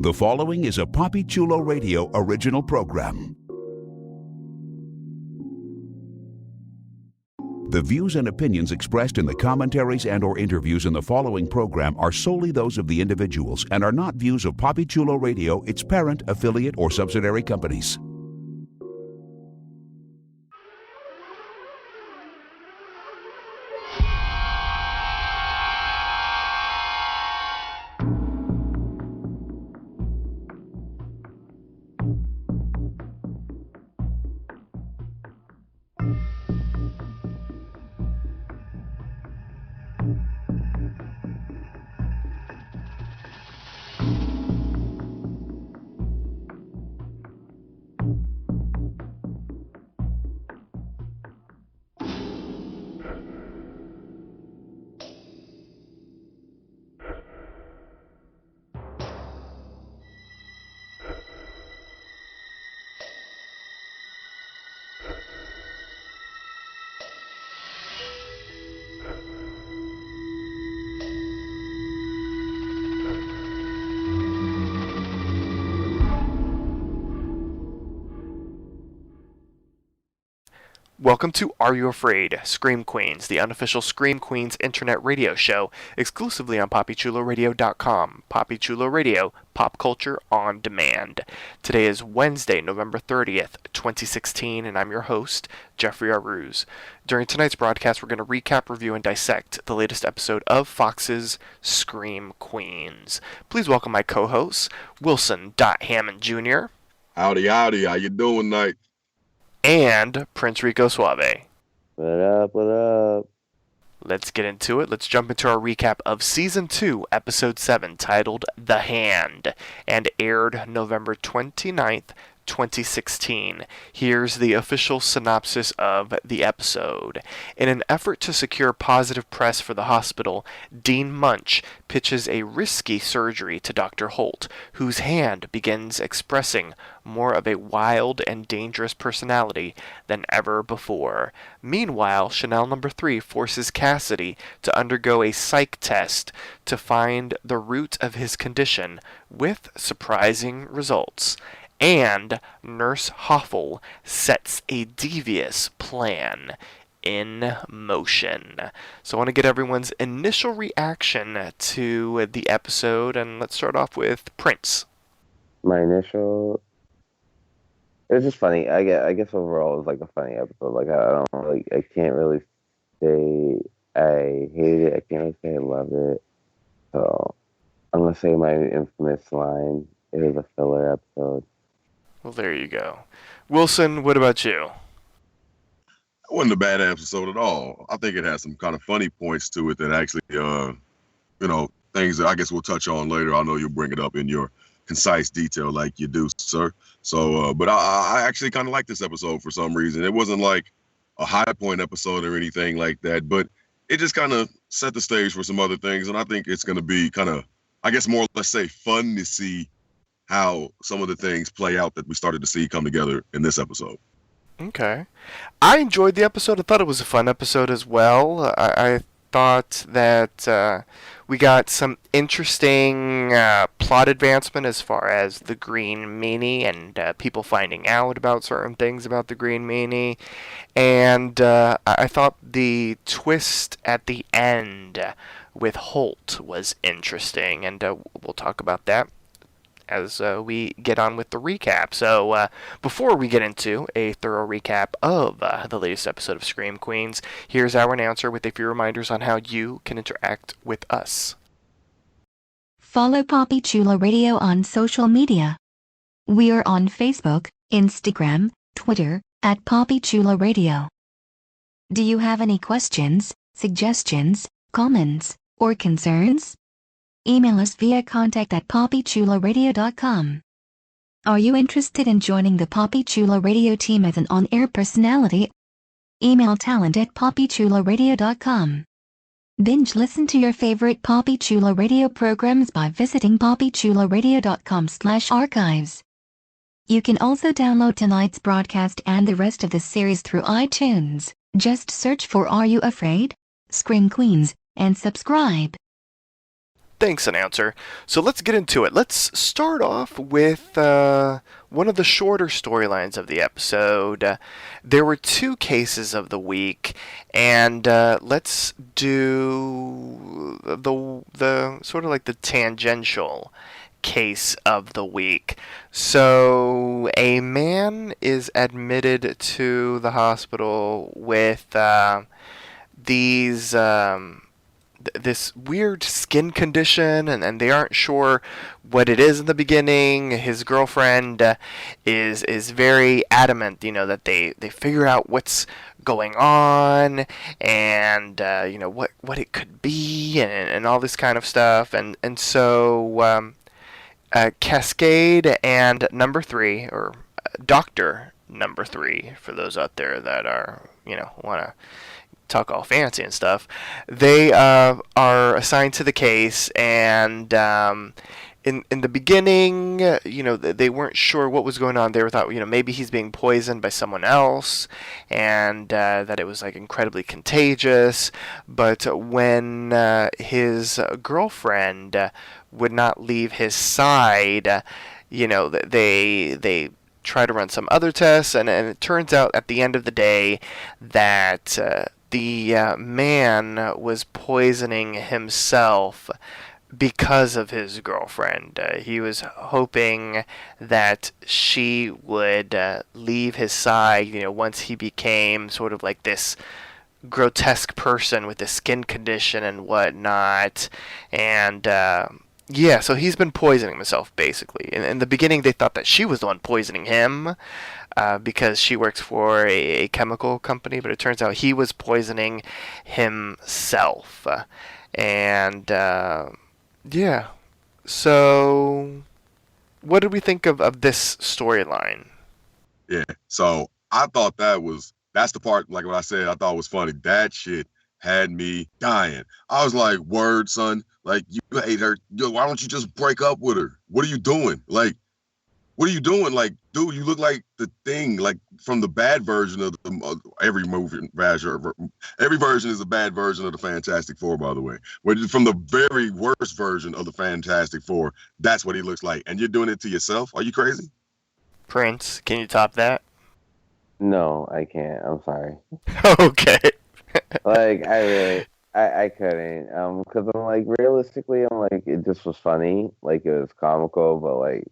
The following is a Papi Chulo Radio original program. The views and opinions expressed in the commentaries and/or interviews in the following program are solely those of the individuals and are not views of Papi Chulo Radio, its parent, affiliate, or subsidiary companies. Welcome to Are You Afraid? Scream Queens, the unofficial Scream Queens internet radio show, exclusively on PapiChuloRadio.com. Papi Chulo Radio, pop culture on demand. Today is Wednesday, November 30th, 2016, and I'm your host, Jeffrey Aruz. During tonight's broadcast, we're going to recap, review, and dissect the latest episode of Fox's Scream Queens. Please welcome my co-hosts, Wilson Hammond Jr. Howdy, howdy. How you doing tonight? And Prince Rico Suave. What up, what up? Let's get into it. Let's jump into our recap of Season 2, Episode 7, titled The Hand, and aired November 29th, 2016. Here's the official synopsis of the episode. In an effort to secure positive press for the hospital, Dean Munch pitches a risky surgery to Dr. Holt, whose hand begins expressing more of a wild and dangerous personality than ever before. Meanwhile, Chanel No. 3 forces Cassidy to undergo a psych test to find the root of his condition, with surprising results. And Nurse Hoffel sets a devious plan in motion. So I want to get everyone's initial reaction to the episode, and let's start off with Prince. My initial... It was just funny. I guess overall it was like a funny episode. Like I can't really say I hated it. I can't really say I loved it. So I'm gonna say my infamous line. It was a filler episode. Well, there you go. Wilson, what about you? It wasn't a bad episode at all. I think it has some kind of funny points to it that actually, things that I guess we'll touch on later. I know you'll bring it up in your concise detail like you do, sir. So, but I actually kind of like this episode for some reason. It wasn't like a high point episode or anything like that, but it just kind of set the stage for some other things. And I think it's going to be kind of, I guess more, let's say, fun to see how some of the things play out that we started to see come together in this episode. Okay. I enjoyed the episode. I thought it was a fun episode as well. I thought that we got some interesting plot advancement as far as the Green Meanie and people finding out about certain things about the Green Meanie. And I thought the twist at the end with Holt was interesting, and we'll talk about that as we get on with the recap. So before we get into a thorough recap of the latest episode of Scream Queens, here's our announcer with a few reminders on how you can interact with us. Follow Papi Chulo Radio on social media. We are on Facebook, Instagram, Twitter, at Papi Chulo Radio. Do you have any questions, suggestions, comments, or concerns? Email us via contact@papichuloradio.com. Are you interested in joining the Papi Chulo Radio team as an on-air personality? Email talent@papichuloradio.com. Binge listen to your favorite Papi Chulo Radio programs by visiting papichuloradio.com/archives. You can also download tonight's broadcast and the rest of the series through iTunes. Just search for Are You Afraid? Scream Queens, and subscribe. Thanks, announcer. So let's get into it. Let's start off with one of the shorter storylines of the episode. There were 2 cases of the week, and let's do the sort of like the tangential case of the week. So a man is admitted to the hospital with these this weird skin condition, and they aren't sure what it is in the beginning. His girlfriend is very adamant, that they figure out what's going on, and what it could be, and all this kind of stuff, and so Cascade and Number 3, or Doctor Number 3, for those out there that are want to talk all fancy and stuff, they are assigned to the case, and in the beginning, they weren't sure what was going on. They thought, maybe he's being poisoned by someone else, and that it was like incredibly contagious. But when his girlfriend would not leave his side, they try to run some other tests, and it turns out at the end of the day that the man was poisoning himself because of his girlfriend. He was hoping that she would leave his side, once he became sort of like this grotesque person with a skin condition and whatnot. And so he's been poisoning himself, basically. In the beginning, they thought that she was the one poisoning him, because she works for a chemical company, but it turns out he was poisoning himself. And so what did we think of this storyline? Yeah, so I thought that's the part, like what I said, I thought was funny. That shit had me dying. I was like, word, son, like, you hate her. Why don't you just break up with her? What are you doing? Like, what are you doing? Like, dude, you look like the Thing, like from the bad version of every movie. Every version is a bad version of the Fantastic Four, by the way. From the very worst version of the Fantastic Four, that's what he looks like. And you're doing it to yourself? Are you crazy? Prince, can you top that? No, I can't. I'm sorry. Okay. Like, I couldn't. Because I'm like, realistically, I'm like, it just was funny. Like, it was comical, but like,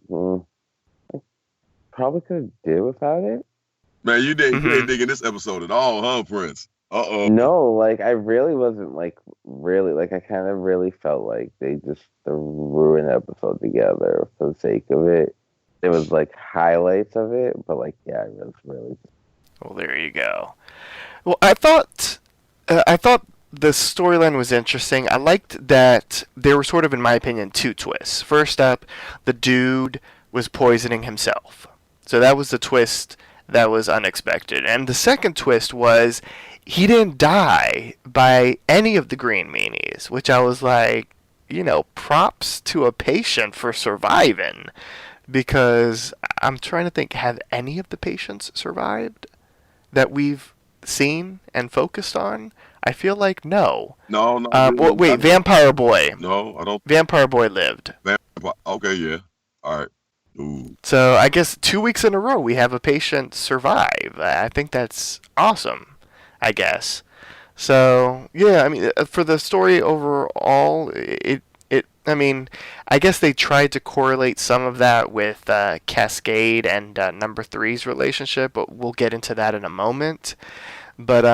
probably could did without it. Man, you ain't digging this episode at all, huh, Prince? No, like, I really wasn't, like, really, like, I kind of really felt like they just threw an episode together for the sake of it. There was, like, highlights of it, but, like, yeah, it was really... Well, there you go. Well, I thought the storyline was interesting. I liked that there were sort of, in my opinion, 2 twists. First up, the dude was poisoning himself. So that was the twist that was unexpected. And the second twist was he didn't die by any of the green meanies, which I was like, props to a patient for surviving. Because I'm trying to think, have any of the patients survived that we've seen and focused on? I feel like no. No. Wait, Vampire Boy. No, I don't. Vampire Boy lived. Okay, yeah. All right. Ooh. So I guess 2 weeks in a row we have a patient survive. I think that's awesome, I guess. So, yeah, I mean, for the story overall, I guess they tried to correlate some of that with Cascade and Number 3's relationship, but we'll get into that in a moment. But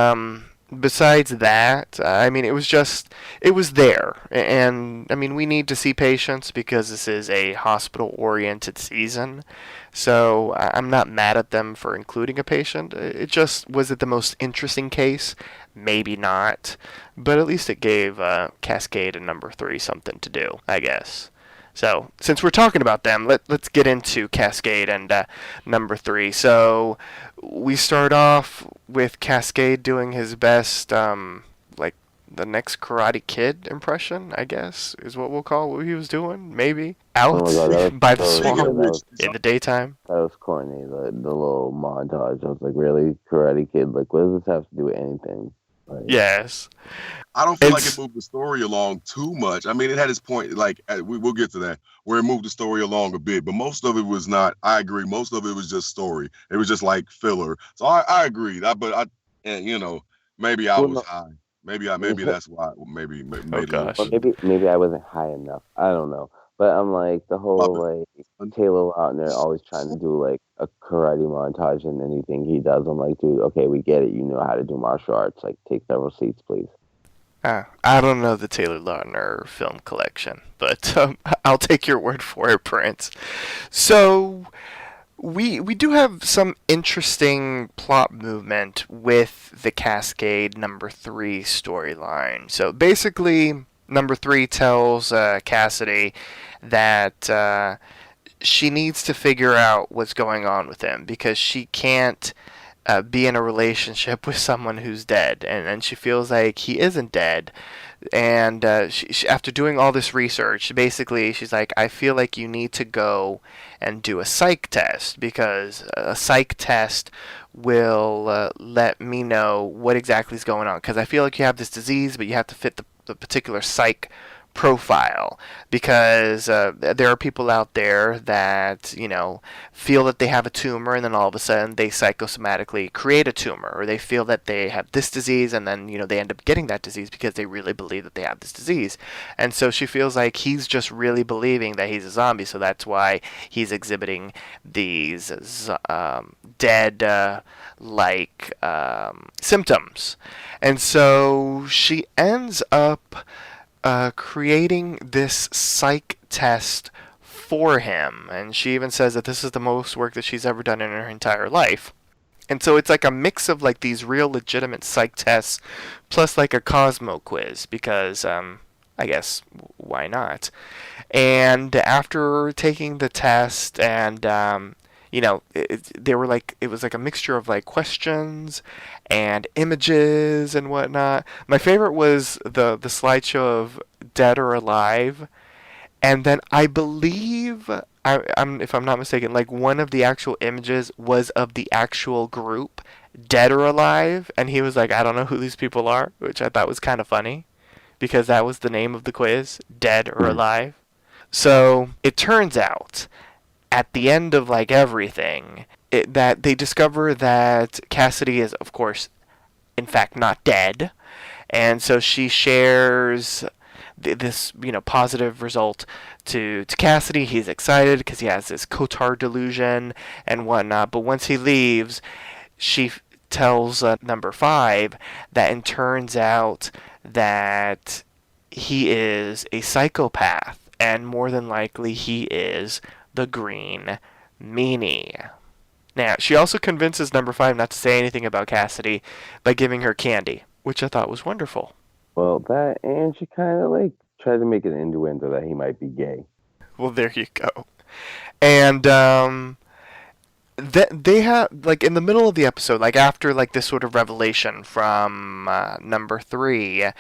besides that, it was there. And, we need to see patients because this is a hospital-oriented season. So I'm not mad at them for including a patient. It just, was it the most interesting case? Maybe not. But at least it gave Cascade and Number 3 something to do, I guess. So, since we're talking about them, let's get into Cascade and Number 3. So, we start off with Cascade doing his best, like, the next Karate Kid impression, I guess, is what we'll call what he was doing, maybe. Out by the swamp in the daytime. That was corny, the little montage. I was like, really? Karate Kid? Like, what does this have to do with anything? Like, Yes. I don't feel like It's it moved the story along too much. I mean, it had its point, like we'll get to that, where it moved the story along a bit, but most of it was not. I agree. Most of it was just story. It was just like filler. So I agreed. And maybe I well, was no, high. Maybe that's why. Maybe oh made it a little. gosh. or maybe I wasn't high enough. I don't know. But I'm like the My whole bad. like Taylor Lautner always trying to do like a karate montage in anything he does. I'm like, dude, okay, we get it. You know how to do martial arts. Like, take several seats, please. I don't know the Taylor Lautner film collection, but I'll take your word for it, Prince. So we do have some interesting plot movement with the Cascade number 3 storyline. So basically, number 3 tells Cassidy that she needs to figure out what's going on with him because she can't be in a relationship with someone who's dead, and she feels like he isn't dead. And after doing all this research, basically she's like, I feel like you need to go and do a psych test because a psych test will let me know what exactly is going on. Because I feel like you have this disease, but you have to fit the particular psych profile because there are people out there that feel that they have a tumor and then all of a sudden they psychosomatically create a tumor, or they feel that they have this disease and then they end up getting that disease because they really believe that they have this disease. And so she feels like he's just really believing that he's a zombie, so that's why he's exhibiting these dead like symptoms. And so she ends up creating this psych test for him, and she even says that this is the most work that she's ever done in her entire life. And so it's like a mix of like these real legitimate psych tests plus like a Cosmo quiz because I guess why not? And after taking the test and it was like a mixture of like questions and images and whatnot. My favorite was the slideshow of Dead or Alive, and then I believe if I'm not mistaken, like one of the actual images was of the actual group Dead or Alive, and he was like, I don't know who these people are, which I thought was kind of funny because that was the name of the quiz, Dead or Alive. So it turns out at the end of like everything, that they discover that Cassidy is, of course, in fact, not dead, and so she shares this positive result to Cassidy. He's excited because he has this Cotard delusion and whatnot. But once he leaves, she tells number 5 that it turns out that he is a psychopath, and more than likely he is the Green Meanie. Now, she also convinces number 5 not to say anything about Cassidy by giving her candy, which I thought was wonderful. Well, that, and she kind of like tried to make an innuendo that he might be gay. Well, there you go. And they have like in the middle of the episode, like after like this sort of revelation from number 3,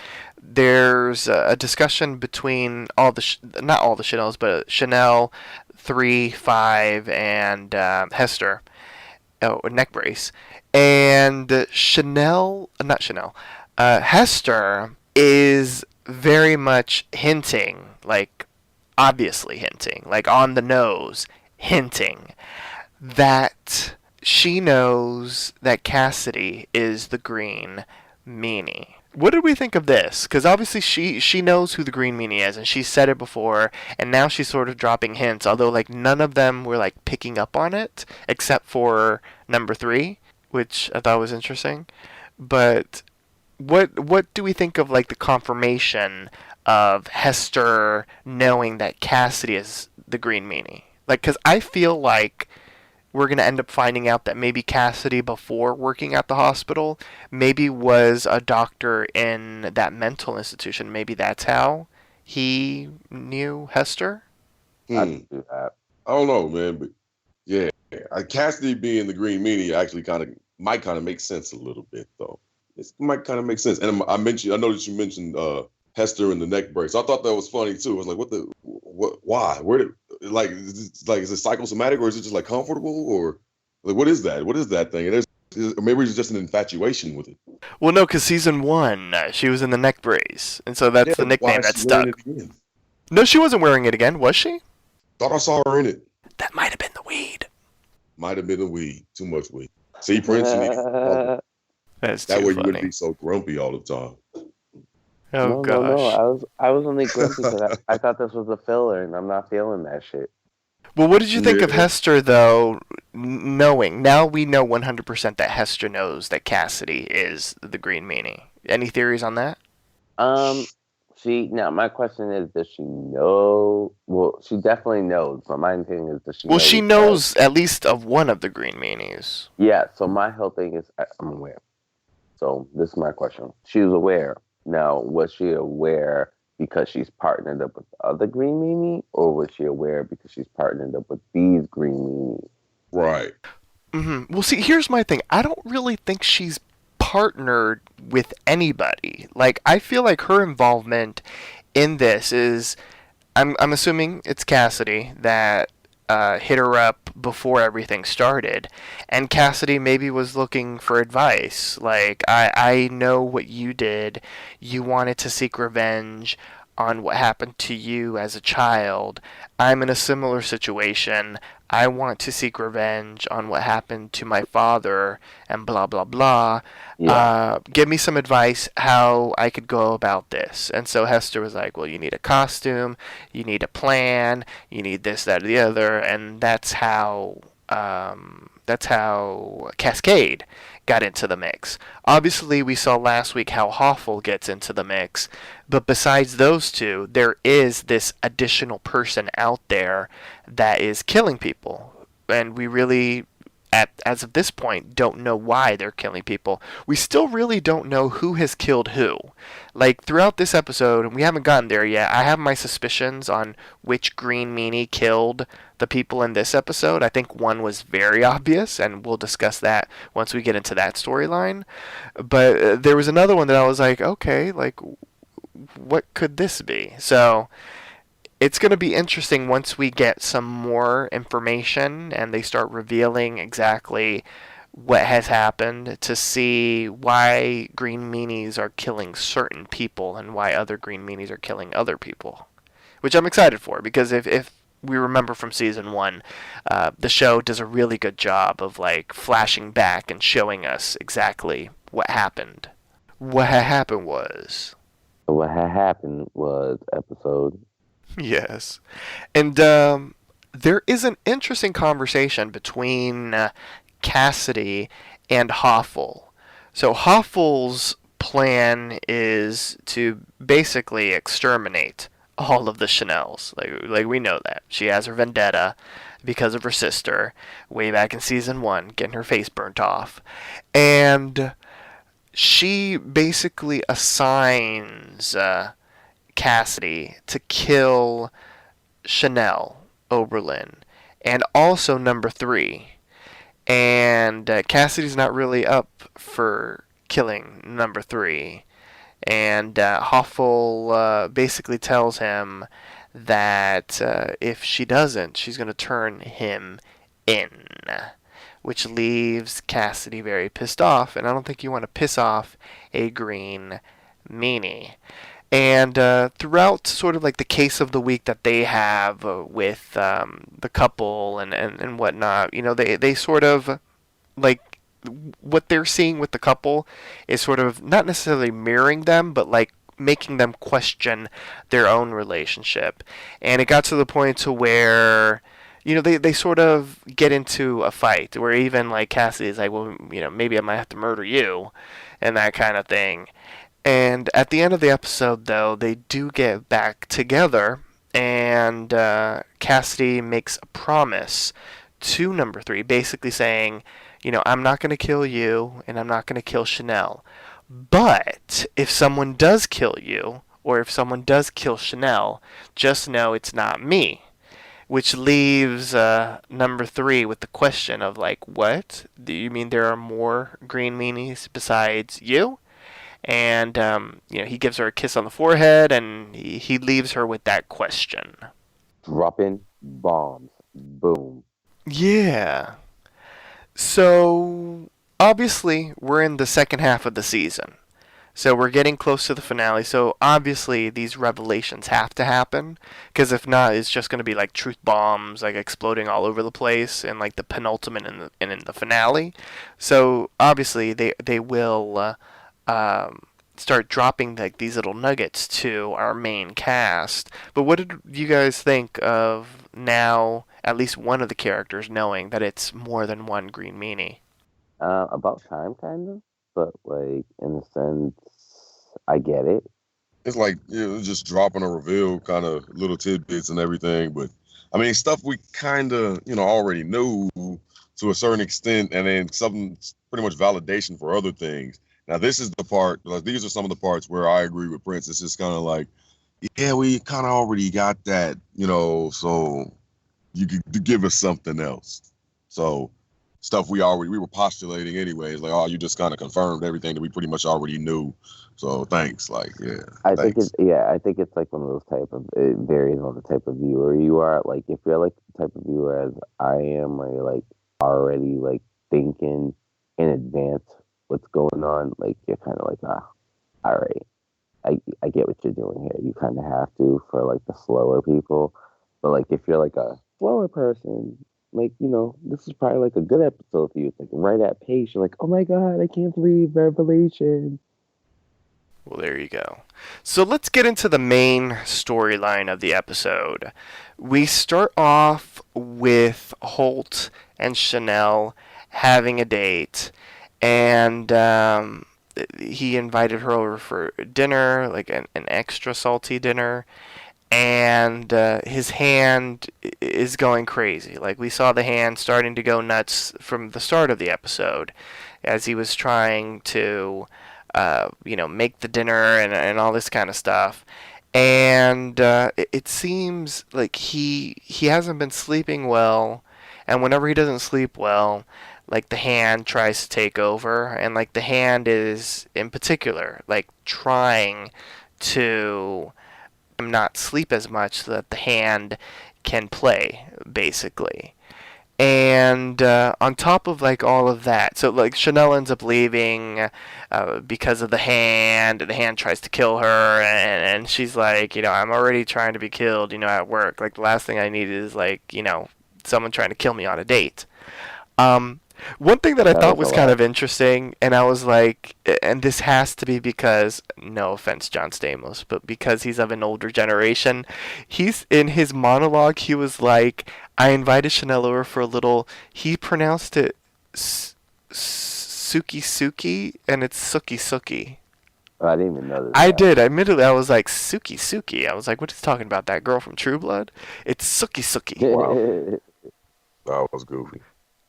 there's a discussion between all the not all the Chanels, but Chanel, 3, 5, and Hester. Oh, neck brace. And Hester is very much hinting, like obviously hinting, like on the nose, hinting that she knows that Cassidy is the Green Meanie. What did we think of this? Because obviously she knows who the Green Meanie is, and she said it before, and now she's sort of dropping hints, although like none of them were like picking up on it, except for number 3, which I thought was interesting. But what do we think of like the confirmation of Hester knowing that Cassidy is the Green Meanie? Like, because I feel like we're going to end up finding out that maybe Cassidy, before working at the hospital, maybe was a doctor in that mental institution. Maybe that's how he knew Hester. I'd do that. I don't know, man, but yeah, Cassidy being the Green Meanie actually might make sense a little bit, though. It might kind of make sense. And I know that you mentioned Hester and the neck brace. I thought that was funny too. I was like, why? Where did, like, is it psychosomatic, or is it just like comfortable, or like what is that? What is that thing? And maybe it's just an infatuation with it. Well, no, because season 1, she was in the neck brace, and so that's Yeah, the but why nickname is that she wearing stuck. it again? No, she wasn't wearing it again, was she? Thought I saw her in it. That might have been the weed. Might have been the weed. Too much weed. See, Prince, you need to That's that too way you wouldn't funny. be so grumpy all the time. Oh No. gosh. I was only grumpy because I thought this was a filler, and I'm not feeling that shit. Well, what did you think of Yeah. Hester, though, knowing? Now we know 100% that Hester knows that Cassidy is the Green Meanie. Any theories on that? Now my question is, does she know? Well, she definitely knows, but my thing is, does she? Well, know she because- knows at least of one of the Green Meanies. Yeah. So my whole thing is, I'm aware. So this is my question. She was aware. Now, was she aware because she's partnered up with the other Green Meanie, or was she aware because she's partnered up with these Green Meanies? Right. Well, see, here's my thing. I don't really think she's partnered with anybody. Like, I feel like her involvement in this is, I'm assuming it's Cassidy that hit her up before everything started, and Cassidy maybe was looking for advice. Like, I know what you did. You wanted to seek revenge on what happened to you as a child. I'm in a similar situation. I want to seek revenge on what happened to my father, and blah blah blah. Yeah. Give me some advice how I could go about this. And so Hester was like, well, you need a costume, you need a plan, you need this, that, or the other, and that's how Cascade got into the mix. Obviously, we saw last week how Hoffel gets into the mix, but besides those two, there is this additional person out there that is killing people, and we really, as of this point, don't know why they're killing people. We still really don't know who has killed who. Like, throughout this episode, and we haven't gotten there yet, I have my suspicions on which Green Meanie killed the people in this episode. I think one was very obvious, and we'll discuss that once we get into that storyline. But there was another one that I was like, okay, like, what could this be? So it's going to be interesting once we get some more information and they start revealing exactly what has happened, to see why Green Meanies are killing certain people and why other Green Meanies are killing other people. Which I'm excited for, because if we remember from season 1, the show does a really good job of like flashing back and showing us exactly what happened. What had happened was... What had happened was episode. Yes. And there is an interesting conversation between Cassidy and Hoffel. So Hoffel's plan is to basically exterminate all of the Chanels. Like we know that. She has her vendetta because of her sister way back in season 1, getting her face burnt off. And she basically assigns Cassidy to kill Chanel Oberlin and also number 3. And Cassidy's not really up for killing number 3. And Hoffel basically tells him that if she doesn't, she's going to turn him in, which leaves Cassidy very pissed off. And I don't think you want to piss off a Green Meanie. And throughout sort of like the case of the week that they have with the couple and whatnot, you know, they sort of like what they're seeing with the couple is sort of not necessarily mirroring them, but like making them question their own relationship. And it got to the point to where, you know, they sort of get into a fight where even like Cassidy's like, well, you know, maybe I might have to murder you and that kind of thing. And at the end of the episode, though, they do get back together, and Cassidy makes a promise to number 3, basically saying, you know, I'm not going to kill you, and I'm not going to kill Chanel. But if someone does kill you, or if someone does kill Chanel, just know it's not me. Which leaves number 3 with the question of, like, what? Do you mean there are more Green Meanies besides you? And, you know, he gives her a kiss on the forehead, and he leaves her with that question. Dropping bombs. Boom. Yeah. So, obviously, we're in the second half of the season. So we're getting close to the finale. So obviously these revelations have to happen, because if not, it's just going to be like truth bombs, like exploding all over the place, in like the penultimate and in the finale. So obviously they will start dropping like these little nuggets to our main cast. But what did you guys think of now? At least one of the characters knowing that it's more than one Green Meanie. About time, kind of, but like in a sense, I get it. It's like just dropping a reveal, kind of little tidbits and everything. But I mean, stuff we kind of already knew to a certain extent, and then something pretty much validation for other things. Now, this is the part. Like, these are some of the parts where I agree with Prince. It's just kind of like, yeah, we kind of already got that, so you could give us something else. So stuff we were postulating anyways, like, oh, you just kind of confirmed everything that we pretty much already knew. So thanks, like, yeah. I think it's like one of those type of, it varies on the type of viewer you are. Like, if you're like the type of viewer as I am, where you're like already like thinking in advance what's going on, like you're kind of like, all right, I get what you're doing here. You kind of have to for like the slower people, but like if you're like a slower person, like, this is probably like a good episode for you. It's like right at pace. You're like, oh my god, I can't believe revelation. Well, there you go. So let's get into the main storyline of the episode. We start off with Holt and Chanel having a date, and he invited her over for dinner, like an extra salty dinner, and his hand is going crazy. Like, we saw the hand starting to go nuts from the start of the episode as he was trying to make the dinner and all this kind of stuff. And it seems like he hasn't been sleeping well, and whenever he doesn't sleep well, like the hand tries to take over, and like the hand is in particular like trying to not sleep as much so that the hand can play, basically. And on top of like all of that, so like Chanel ends up leaving because of the hand. The hand tries to kill her, and she's like, I'm already trying to be killed, at work. Like, the last thing I need is like, someone trying to kill me on a date. One thing that I thought was kind of interesting, and I was like, and this has to be because, no offense, John Stamos, but because he's of an older generation, he's in his monologue, he was like, I invited Chanel over for a little, he pronounced it Suki Suki, and it's Suki Suki. Oh, I didn't even know this. I did. Admittedly, I was like, Suki Suki. I was like, what is he talking about? That girl from True Blood? It's Suki Suki. Wow. That was goofy.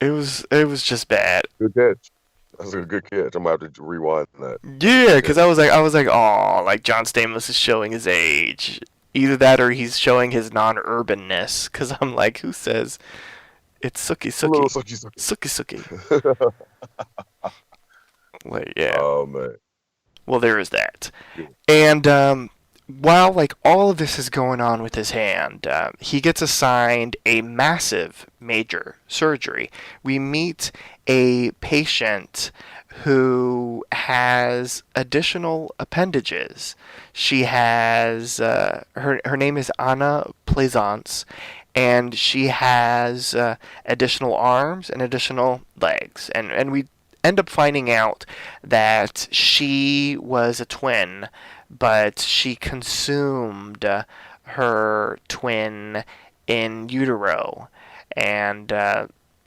It was just bad. Good catch. That's a good catch. I'm about to rewind that. Yeah, because I was like, oh, like John Stamos is showing his age. Either that or he's showing his non-urbanness. Because I'm like, who says it's Suki Suki? Hello, Suki Suki. Suki Suki. Like, yeah. Oh, man. Well, there is that. Yeah. And while like all of this is going on with his hand, he gets assigned a massive major surgery. We meet a patient who has additional appendages. She has her name is Anna Plaisance, and she has additional arms and additional legs, and we end up finding out that she was a twin, but she consumed her twin in utero, and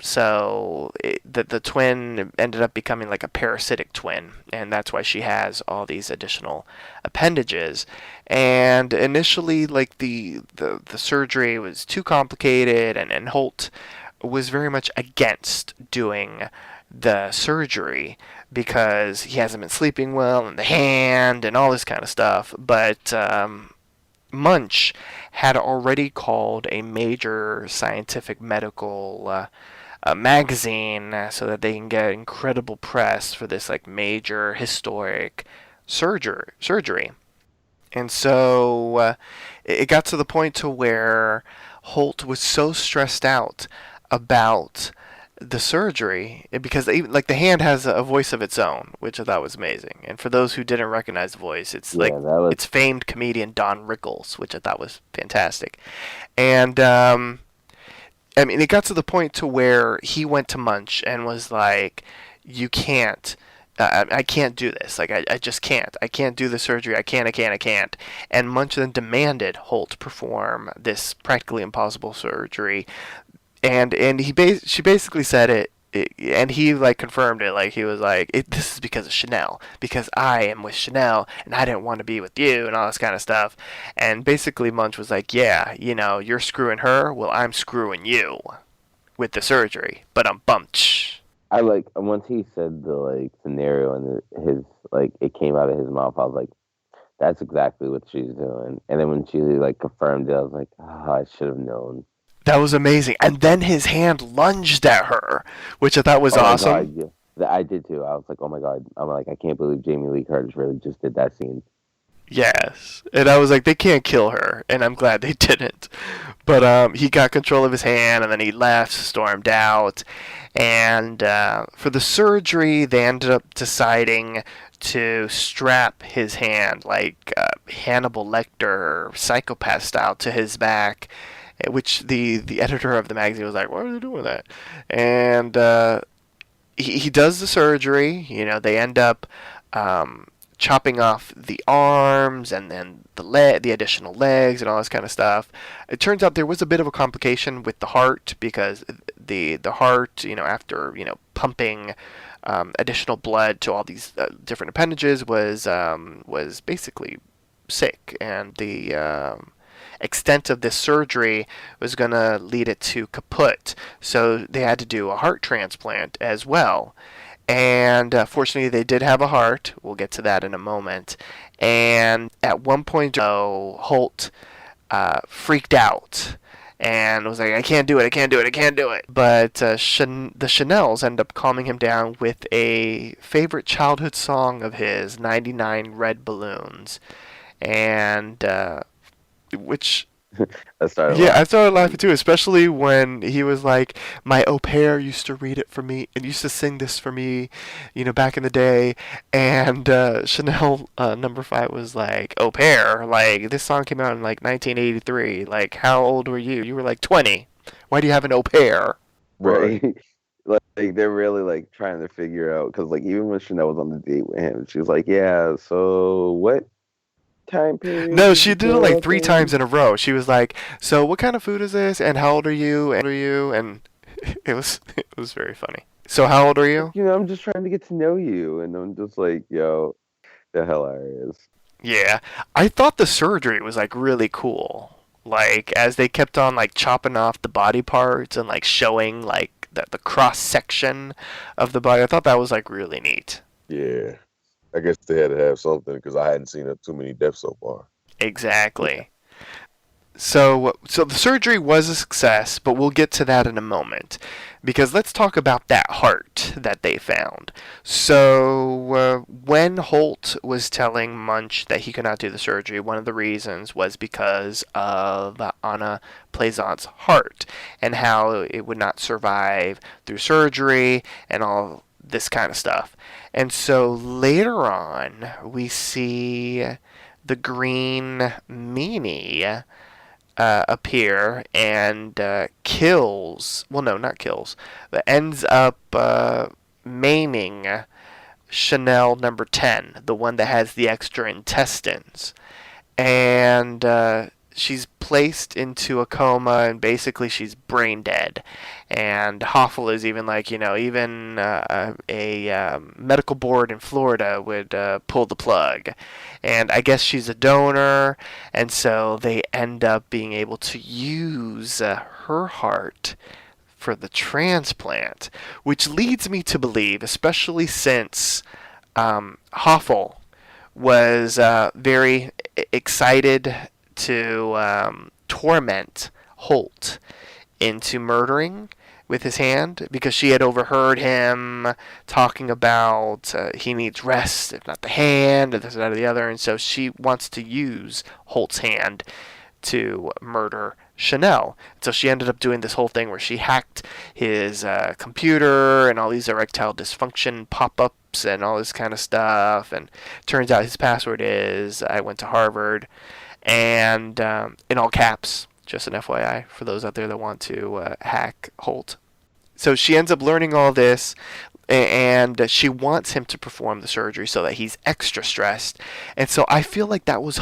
so the twin ended up becoming like a parasitic twin, and that's why she has all these additional appendages. And initially, like the surgery was too complicated, and Holt was very much against doing the surgery because he hasn't been sleeping well, and the hand and all this kind of stuff. But Munch had already called a major scientific medical magazine so that they can get incredible press for this like major historic surgery. And so it got to the point to where Holt was so stressed out about the surgery, because even, like, the hand has a voice of its own, which I thought was amazing. And for those who didn't recognize the voice, it's Yeah, that was it's famed comedian Don Rickles, which I thought was fantastic. And I mean, it got to the point to where he went to Munch and was like, "You can't." I can't do this. Like, I just can't. I can't do the surgery. I can't. And Munch then demanded Holt perform this practically impossible surgery. And she basically said it, and he, like, confirmed it. Like, he was like, this is because of Chanel. Because I am with Chanel, and I didn't want to be with you, and all this kind of stuff. And basically Munch was like, yeah, you know, you're screwing her. Well, I'm screwing you with the surgery. But I'm bumped. I like once he said the like scenario and his like it came out of his mouth. I was like, that's exactly what she's doing. And then when she like confirmed it, I was like, I should have known. That was amazing. And then his hand lunged at her, which I thought was awesome. My God, yeah. I did too. I was like, oh my God. I'm like, I can't believe Jamie Lee Curtis really just did that scene. Yes. And I was like, they can't kill her, and I'm glad they didn't. But he got control of his hand, and then he left, stormed out. And for the surgery, they ended up deciding to strap his hand, like Hannibal Lecter, psychopath style, to his back, which the editor of the magazine was like, why are they doing that? And he does the surgery. You know, they end up chopping off the arms and then the additional legs and all this kind of stuff. It turns out there was a bit of a complication with the heart, because the heart, you know, after, you know, pumping additional blood to all these different appendages was basically sick, and the extent of this surgery was going to lead it to kaput. So they had to do a heart transplant as well. And fortunately, they did have a heart. We'll get to that in a moment. And at one point, Holt freaked out and was like, I can't do it. But the Chanels end up calming him down with a favorite childhood song of his, 99 Red Balloons. And which... I started laughing too, especially when he was like, my au pair used to read it for me and used to sing this for me, you know, back in the day. And Chanel number 5 was like, au pair? Like, this song came out in like 1983. Like, how old were you? You were like 20. Why do you have an au pair? Right. Like, they're really like trying to figure out, because like even when Chanel was on the date with him, she was like, yeah, so what time period? No, she did it like 3 times in a row. She was like, so what kind of food is this, and how old are you, and it was very funny. So how old are you? You know, I'm just trying to get to know you, and I'm just like, yo, they're hilarious. Yeah, I thought the surgery was like really cool. Like, as they kept on like chopping off the body parts and like showing like the cross section of the body, I thought that was like really neat. Yeah. I guess they had to have something, because I hadn't seen too many deaths so far. Exactly. So the surgery was a success, but we'll get to that in a moment, because let's talk about that heart that they found. So when Holt was telling Munch that he could not do the surgery, one of the reasons was because of Anna Pleasant's heart and how it would not survive through surgery and all this kind of stuff. And so later on, we see the green meanie appear and kills, well, no, not kills, but ends up maiming Chanel number 10, the one that has the extra intestines. And she's placed into a coma, and basically she's brain dead. And Hoffel is even like, you know, even a medical board in Florida would pull the plug. And I guess she's a donor, and so they end up being able to use her heart for the transplant, which leads me to believe, especially since Hoffel was very excited to torment Holt into murdering with his hand, because she had overheard him talking about he needs rest, if not the hand, and this, that, or the other, and so she wants to use Holt's hand to murder Chanel. So she ended up doing this whole thing where she hacked his computer and all these erectile dysfunction pop-ups and all this kind of stuff. And turns out his password is, I went to Harvard. And in all caps, just an FYI for those out there that want to hack Holt. So she ends up learning all this, and she wants him to perform the surgery so that he's extra stressed. And so I feel like that was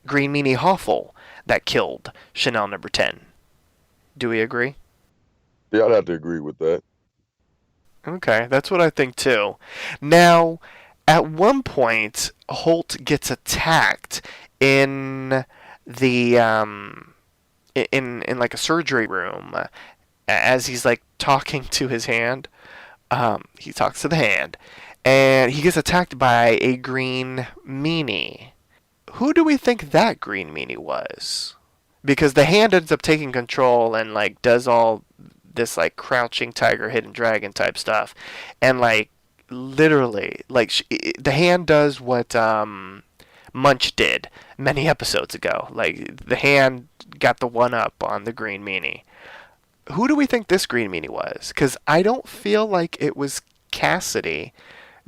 Green Meanie Hoffel that killed Chanel number 10. Do we agree? Yeah, I'd have to agree with that. Okay, that's what I think too. Now, at one point, Holt gets attacked in the in like a surgery room as he's like talking to his hand. He talks to the hand, and he gets attacked by a green meanie. Who do we think that green meanie was? Because the hand ends up taking control and like does all this like crouching tiger, hidden dragon type stuff, and like literally like the hand does what Munch did many episodes ago. Like the hand got the one up on the green meanie. Who do we think this green meanie was? Because I don't feel like it was Cassidy,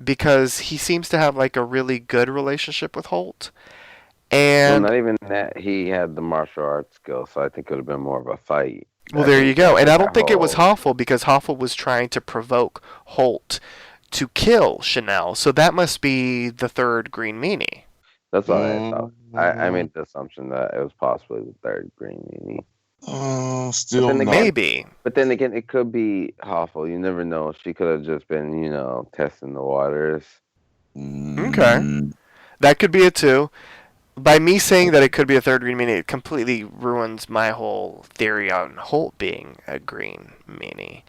because he seems to have like a really good relationship with Holt. And well, not even that. He had the martial arts skill, so I think it would have been more of a fight. Well, there you go. And I don't think it was Hoffel, because Hoffel was trying to provoke Holt to kill Chanel. So that must be the third green meanie. That's what I thought. I made the assumption that it was possibly the third green meanie. Still not. Maybe. But then again, it could be Hoffel. You never know. She could have just been, testing the waters. Okay. That could be it too. By me saying that it could be a third green meanie, it completely ruins my whole theory on Holt being a green meanie.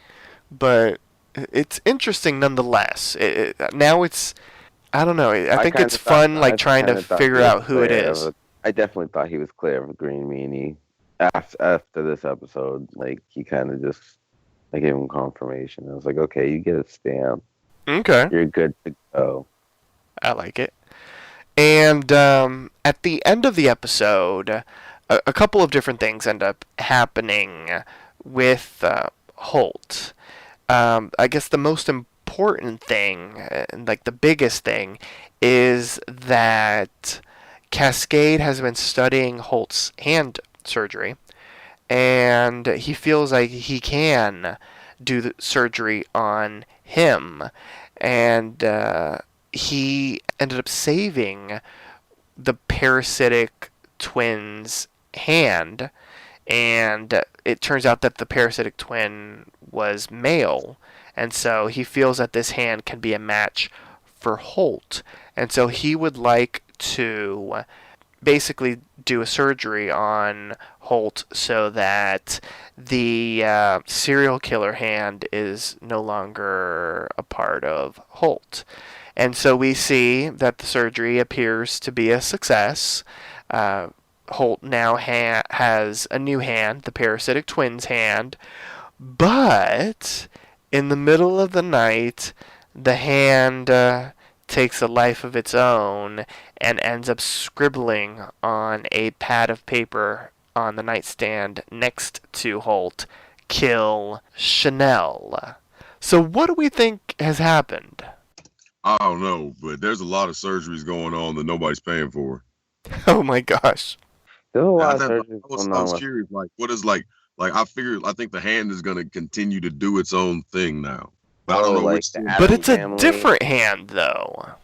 But it's interesting nonetheless. Now it's, I don't know. I think it's fun, like trying to figure out who it is. I definitely thought he was clear of a green meanie. After this episode, like he kind of just, I gave him confirmation. I was like, okay, you get a stamp. Okay. You're good to go. I like it. And at the end of the episode, a couple of different things end up happening with Holt. I guess the most important thing, like the biggest thing, is that Cascade has been studying Holt's hand surgery, and he feels like he can do the surgery on him. And he ended up saving the parasitic twin's hand, and it turns out that the parasitic twin was male, and so he feels that this hand can be a match for Holt, and so he would like to basically do a surgery on Holt so that the serial killer hand is no longer a part of Holt. And so we see that the surgery appears to be a success. Holt now has a new hand, the parasitic twin's hand, but in the middle of the night, the hand takes a life of its own and ends up scribbling on a pad of paper on the nightstand next to Holt, "Kill Chanel." So what do we think has happened? I don't know, but there's a lot of surgeries going on that nobody's paying for. Oh my gosh. There's a lot of I surgeries was going on. curious, like, what is like I think the hand is going to continue to do its own thing now. But I don't know like which. the But Addams it's a Family. different hand, though.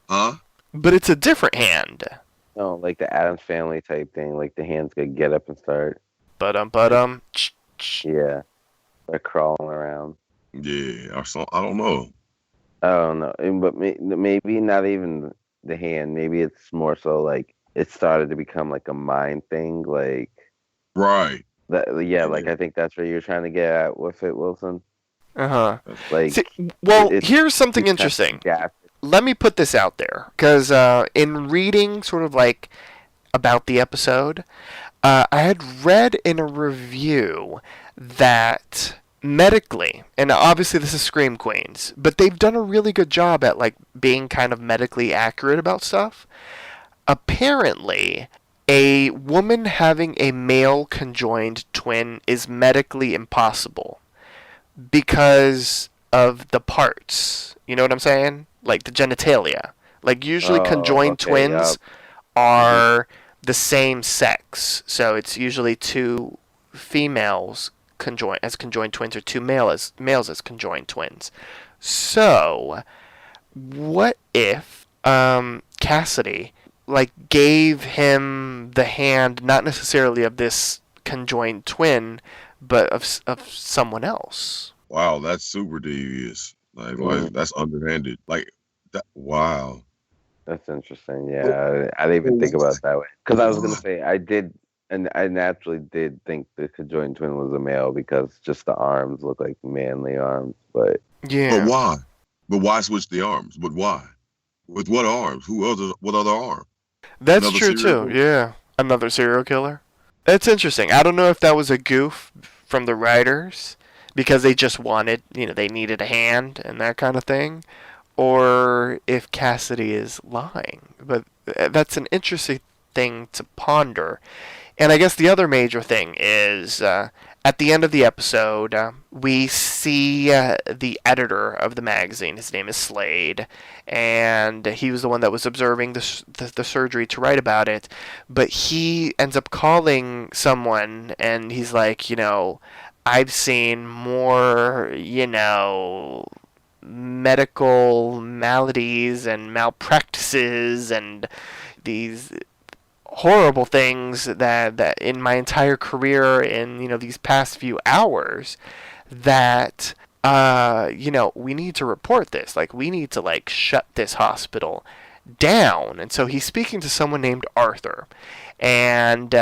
Huh? But it's a different hand. No, like the Addams Family type thing. Like the hands could get up and start. But Yeah, they're crawling around. Yeah, or so, I don't know. I don't know, but maybe not even the hand. Maybe it's more so like it started to become like a mind thing. Like Right. that. Yeah, like I think that's where you're trying to get at with it, Wilson. Uh-huh. Like, See, well, it's- here's something interesting. Yeah. Let me put this out there, because in reading sort of like about the episode, I had read in a review that medically, and obviously this is Scream Queens, but they've done a really good job at like being kind of medically accurate about stuff. Apparently, a woman having a male conjoined twin is medically impossible because of the parts. You know what I'm saying? Like the genitalia. Like usually conjoined twins are the same sex. So it's usually two females conjoined twins or two males as conjoined twins. So what if Cassidy gave him the hand, not necessarily of this conjoined twin, but of someone else? Wow, that's super devious. That's underhanded. Wow. That's interesting. Yeah, I didn't even think about it that way. Because I was gonna say I naturally did think the conjoined twin was a male because just the arms look like manly arms. But yeah, but why? But why switch the arms? But why? With what arms? What other arm? That's Another true serial too. killer? Yeah, another serial killer. It's interesting. I don't know if that was a goof from the writers because they just wanted, they needed a hand and that kind of thing, or if Cassidy is lying. But that's an interesting thing to ponder. And I guess the other major thing is at the end of the episode, we see the editor of the magazine. His name is Slade, and he was the one that was observing the surgery to write about it. But he ends up calling someone, and he's like, I've seen more, medical maladies and malpractices and these horrible things that in my entire career in these past few hours that we need to report this. We need to shut this hospital down. And so he's speaking to someone named Arthur, and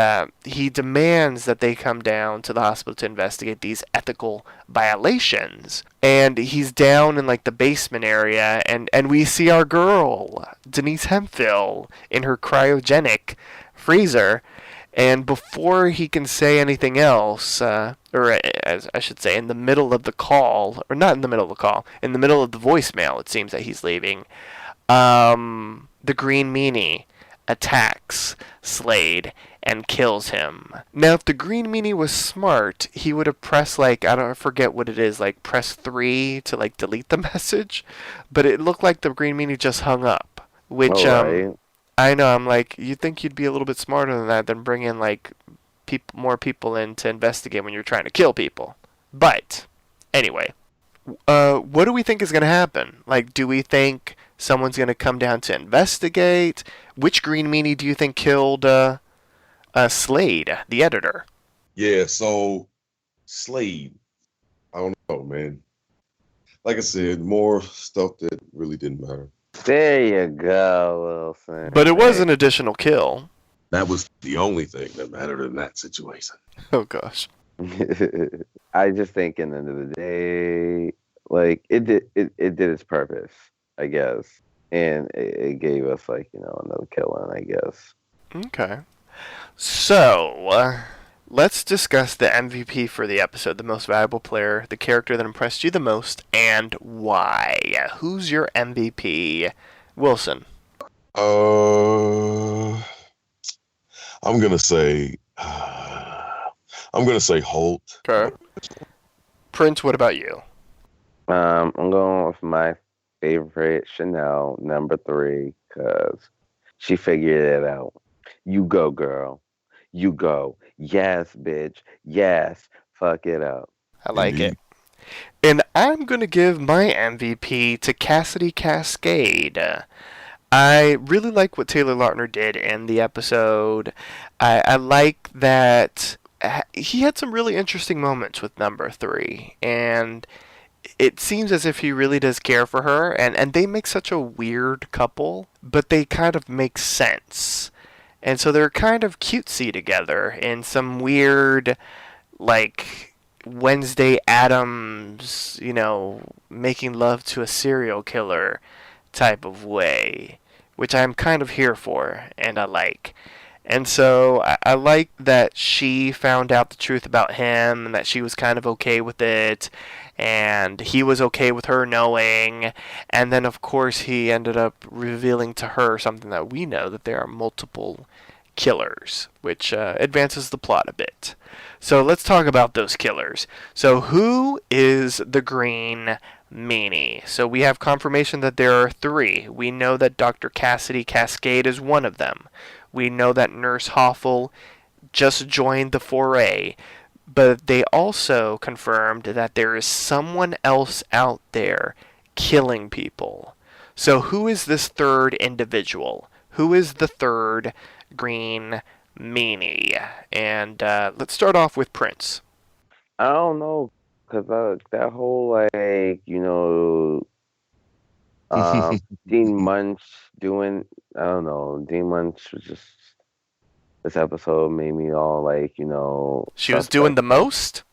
he demands that they come down to the hospital to investigate these ethical violations. And he's down in the basement area, and we see our girl Denise Hemphill in her cryogenic freezer. And before he can say anything else, or as I should say, in the middle of the call, or not in the middle of the call, in the middle of the voicemail, it seems that he's leaving, the Green Meanie attacks Slade and kills him. Now, if the Green Meanie was smart, he would have pressed I forget what it is, press 3 to delete the message, but it looked like the Green Meanie just hung up, which I know, I'm you'd think you'd be a little bit smarter than that, than bring in more people in to investigate when you're trying to kill people. But anyway, what do we think is going to happen? Do we think someone's going to come down to investigate? Which Green Meanie do you think killed Slade, the editor? Yeah, so Slade, I don't know, man. Like I said, more stuff that really didn't matter. there you go, Wilson. But it was an additional kill. That was the only thing that mattered in that situation. Oh gosh. I just think, in the end of the day, it did its purpose, I guess, and it gave us another killing, I guess. Okay. So, let's discuss the MVP for the episode, the most valuable player, the character that impressed you the most, and why. Who's your MVP? Wilson. I'm gonna say Holt. Okay. Prince, what about you? I'm going with my favorite, Chanel, number 3, because she figured it out. You go, girl. You go. Yes, bitch. Yes. Fuck it up. I like it. And I'm going to give my MVP to Cassidy Cascade. I really like what Taylor Lautner did in the episode. I like that he had some really interesting moments with number 3. And it seems as if he really does care for her. And they make such a weird couple, but they kind of make sense. And so they're kind of cutesy together in some weird, Wednesday Addams, making love to a serial killer type of way, which I'm kind of here for, and I like. And so I like that she found out the truth about him, and that she was kind of okay with it, and he was okay with her knowing. And then, of course, he ended up revealing to her something that we know, that there are multiple killers, which advances the plot a bit. So let's talk about those killers. So who is the Green Meanie? So we have confirmation that there are 3. We know that Dr. Cassidy Cascade is one of them. We know that Nurse Hoffel just joined the foray. But they also confirmed that there is someone else out there killing people. So who is this third individual? Who is the third Green Meanie? And let's start off with Prince. I don't know, because that whole, like, Dean Munch doing, I don't know, Dean Munch was just, this episode made me all like, She was doing the most?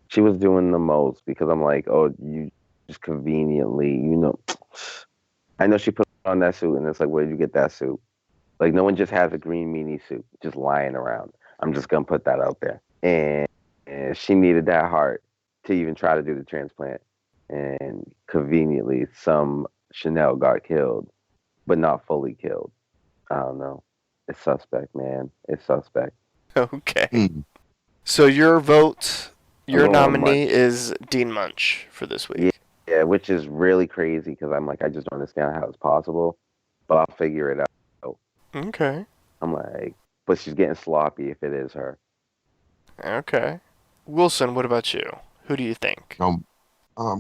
She was doing the most, because I'm like, oh, you just conveniently, I know she put on that suit, and it's like, where did you get that suit? Like, no one just has a Green Meanie suit just lying around. I'm just going to put that out there. And she needed that heart to even try to do the transplant. And conveniently, some Chanel got killed, but not fully killed. I don't know. It's suspect, man. It's suspect. Okay. So your vote, your nominee Munch. is Dean Munch for this week. Yeah, which is really crazy, because I'm like, I just don't understand how it's possible, but I'll figure it out. Okay. I'm like, but she's getting sloppy if it is her. Okay. Wilson, what about you? Who do you think? I'm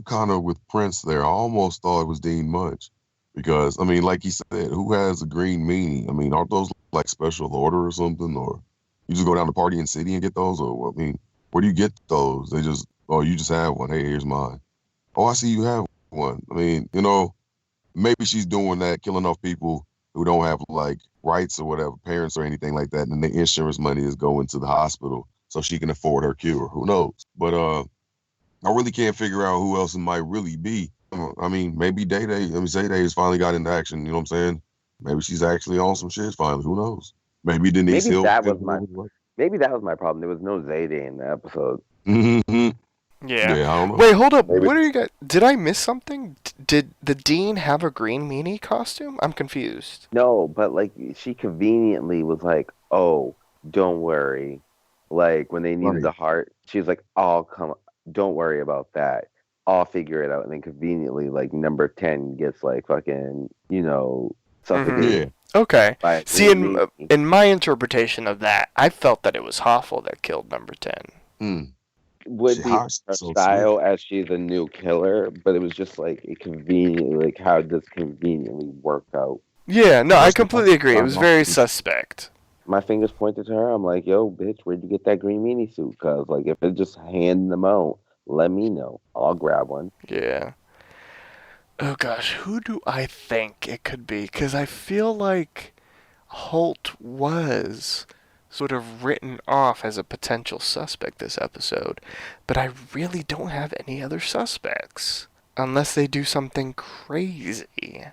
kind of with Prince there. I almost thought it was Dean Munch because, I mean, like he said, who has a Green Meanie? I mean, aren't those like special order or something? Or you just go down to Party in City and get those? Or, I mean, where do you get those? They just, oh, you just have one. Hey, here's mine. Oh, I see you have one. I mean, maybe she's doing that, killing off people who don't have like rights or whatever, parents or anything like that, and the insurance money is going to the hospital so she can afford her cure. Who knows? But I really can't figure out who else it might really be. I mean, maybe Zayday has finally got into action. You know what I'm saying? Maybe she's actually on some shit finally. Who knows? Maybe Denise Hill. Maybe that was my problem. There was no Zayday in the episode. Yeah. I don't know. Wait, hold up. Maybe. What are you guys? Did I miss something? Did the Dean have a Green Meanie costume? I'm confused. No, but like she conveniently was like, "Oh, don't worry." Like when they needed the heart, she was like, "I'll come. Don't worry about that. I'll figure it out." And then conveniently, like number 10 gets like fucking, suffocated. Yeah. Okay. by a See, Green Meanie. in my interpretation of that, I felt that it was Hoffel that killed number 10. Would She be hires her so style as she's a new killer, but it was just like it conveniently, like how does conveniently work out? Yeah, no, I That's completely agree. It was very awesome. suspect. My fingers pointed to her. I'm like, yo, bitch, where'd you get that Green Meanie suit? Cause like if it's just handing them out, let me know. I'll grab one. Yeah. Oh gosh, who do I think it could be? Because I feel like Holt was sort of written off as a potential suspect this episode, but I really don't have any other suspects. Unless they do something crazy.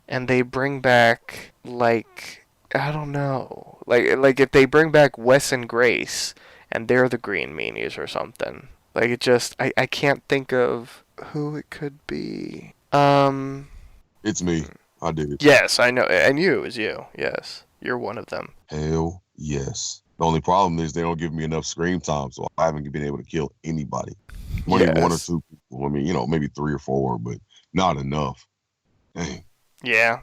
And they bring back, like, I don't know. Like if they bring back Wes and Grace, and they're the Green Meanies or something. Like, it just, I can't think of who it could be. It's me. I did it. Yes, I know. And you, is you. Yes. You're one of them. Hell yes. The only problem is they don't give me enough screen time, so I haven't been able to kill anybody. Only one or Yes. two people. I mean, maybe 3 or 4, but not enough. Dang. Yeah.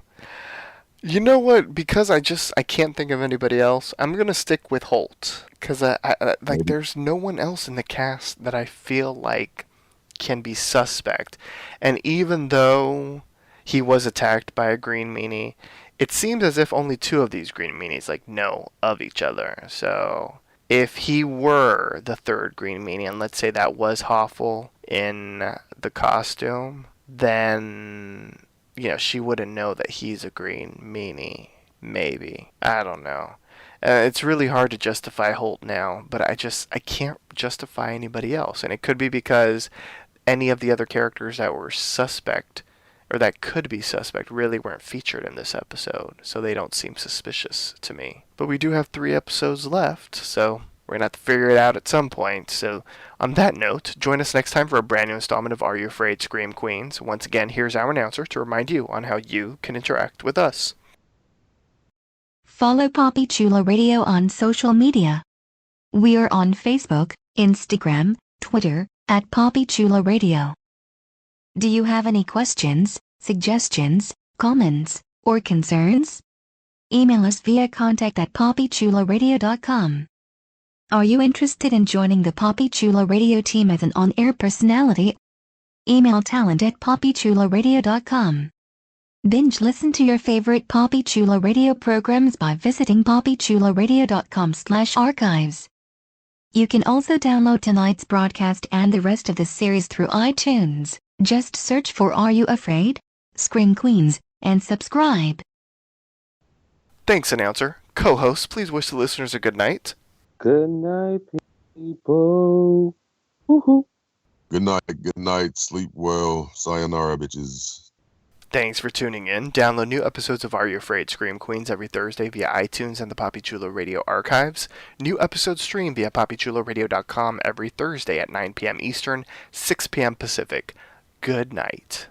You know what? Because I can't think of anybody else, I'm going to stick with Holt. Because Maybe. there's no one else in the cast that I feel like can be suspect. And even though he was attacked by a Green Meanie, it seems as if only 2 of these Green Meanies know of each other. So if he were the third Green Meanie, and let's say that was Hoffel in the costume, then she wouldn't know that he's a Green Meanie. Maybe. I don't know. It's really hard to justify Holt now, but I can't justify anybody else. And it could be because any of the other characters that were suspect, or that could be suspect, really weren't featured in this episode, so they don't seem suspicious to me. But we do have 3 episodes left, so we're going to have to figure it out at some point. So on that note, join us next time for a brand new installment of Are You Afraid, Scream Queens? Once again, here's our announcer to remind you on how you can interact with us. Follow Papi Chulo Radio on social media. We are on Facebook, Instagram, Twitter, at Papi Chulo Radio. Do you have any questions, suggestions, comments, or concerns? Email us via contact@papichuloradio.com. Are you interested in joining the Papi Chulo Radio team as an on-air personality? Email talent@papichuloradio.com. Binge listen to your favorite Papi Chulo Radio programs by visiting papichuloradio.com/archives. You can also download tonight's broadcast and the rest of the series through iTunes. Just search for Are You Afraid? Scream Queens, and subscribe. Thanks, announcer. Co-host, please wish the listeners a good night. Good night, people. Woohoo. Good night, sleep well, sayonara, bitches. Thanks for tuning in. Download new episodes of Are You Afraid? Scream Queens every Thursday via iTunes and the Papi Chulo Radio archives. New episodes stream via papichuloradio.com every Thursday at 9 p.m. Eastern, 6 p.m. Pacific. Good night.